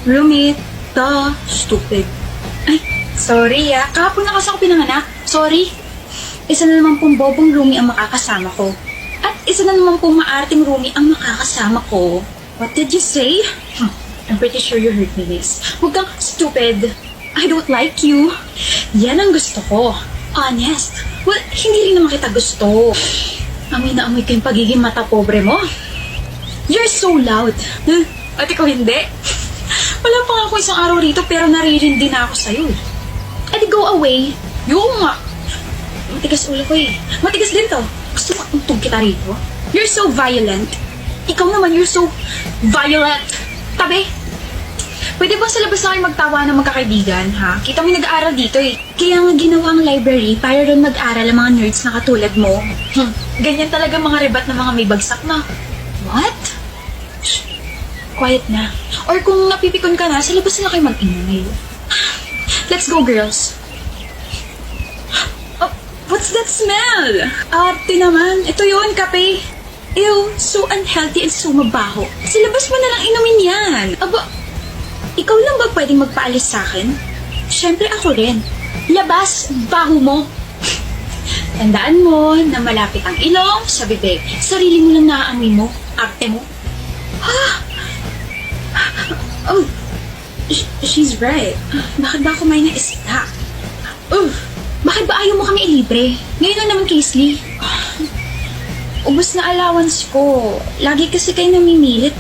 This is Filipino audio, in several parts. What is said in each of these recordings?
Roommate. Stupid. Ay, sorry Kahapon na kasi ako pinanganak. Sorry. Isa na naman pong bobong roomie ang makakasama ko. At isa na naman pong maarting roomie ang makakasama ko. What did you say? I'm pretty sure you heard me, Liz. Huwag kang stupid. I don't like you. Yan ang gusto ko. Honest. Well, hindi rin naman kita gusto. Amoy na amoy ko yung pagiging mata pobre mo. You're so loud. At ikaw hindi. Wala pa nga ako isang araw rito pero naririndi na ako sa'yo. Edi go away. Yung nga. Matigas ulo ko Matigas din to. Gusto mo untog kita rito? You're so violent. Ikaw naman, you're so violent. Tabi. Pwede ba sa labas na kayo magtawa ng magkakaibigan, ha? Kita mo nag-aaral dito Kaya nga ginawa ang library para rin mag-aral ang mga nerds na katulad mo. Ganyan talaga mga rebat na mga may bagsak na. What? Shh. Quiet na. Or kung napipikon ka na, sa labas na kayo mag-ingay. Let's go, girls. Oh, what's that smell? Ate naman. Ito yun, kape. Ew, so unhealthy and so mabaho. Sa labas mo na lang inumin yan. Aba, ikaw lang ba pwedeng magpaalis sa akin? Siyempre ako rin. Labas, baho mo. Tandaan mo na malapit ang ilong sa bibig. Sarili mo lang naaamoy mo. Arte mo. Oh, she's right. Bakit ba kumain ng isda? Bakit ba ayaw mo kami ilibre? Ngayon na naman, Kaisley. Ubus na allowance ko. Lagi kasi kayo namimilit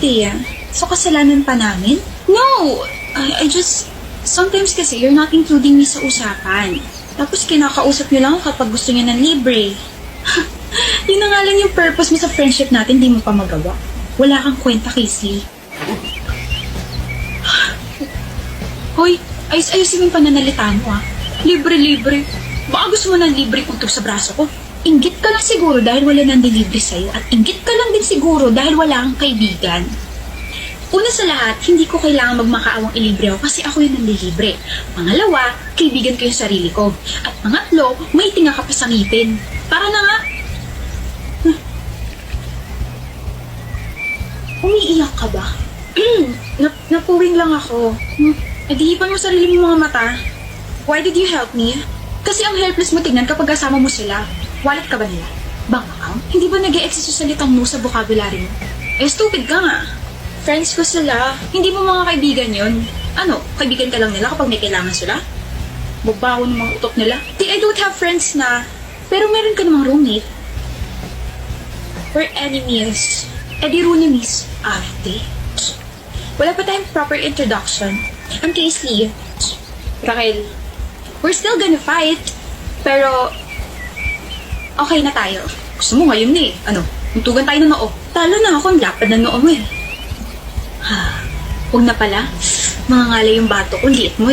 So, kasalanan pa namin? No! I just... Sometimes kasi you're not including me sa usapan. Tapos kinakausap niyo lang ako kapag gusto niya ng libre. Yun na nga lang yung purpose mo sa friendship natin, di mo pa magawa. Wala kang kwenta, Kaisley. Hoy, ayos-ayusin mo yung pananalita mo Libre-libre. Baka gusto mo ng libre untog sa braso ko. Inggit ka lang siguro dahil wala nang delivery sa'yo at inggit ka lang din siguro dahil wala kang kaibigan. Una sa lahat, hindi ko kailangan magmakaawang ilibre ako kasi ako yung nandilibre. Pangalawa, kaibigan ko yung sarili ko. At pangatlo, may tinga ka pa sa ngipin. Para na nga. Umiiyak ka ba? Napuwing lang ako. Naghihipan mo sarili mong mga mata. Why did you help me? Kasi ang helpless mo tignan kapag kasama mo sila. Wallet ka ba nila? Bank account? Hindi ba nag-e-exist yung salitang no sa vocabulary mo? Stupid ka nga. Friends ko sila. Hindi mo mga kaibigan yun. Ano, kaibigan ka lang nila kapag may kailangan sila? Babaho ng mga utok nila. I don't have friends na. Pero meron ka namang roommate. We're enemies. Di runemies. Arte. Wala pa tayong proper introduction. I'm Kaisley. Raquel. We're still gonna fight. Pero, okay na tayo. Gusto mo ngayon Ano, tuntugan tayo ng noo. Talo na ako, ang lapad ng noo mo Huwag na pala. Mga ngalay yung bato ko, liit mo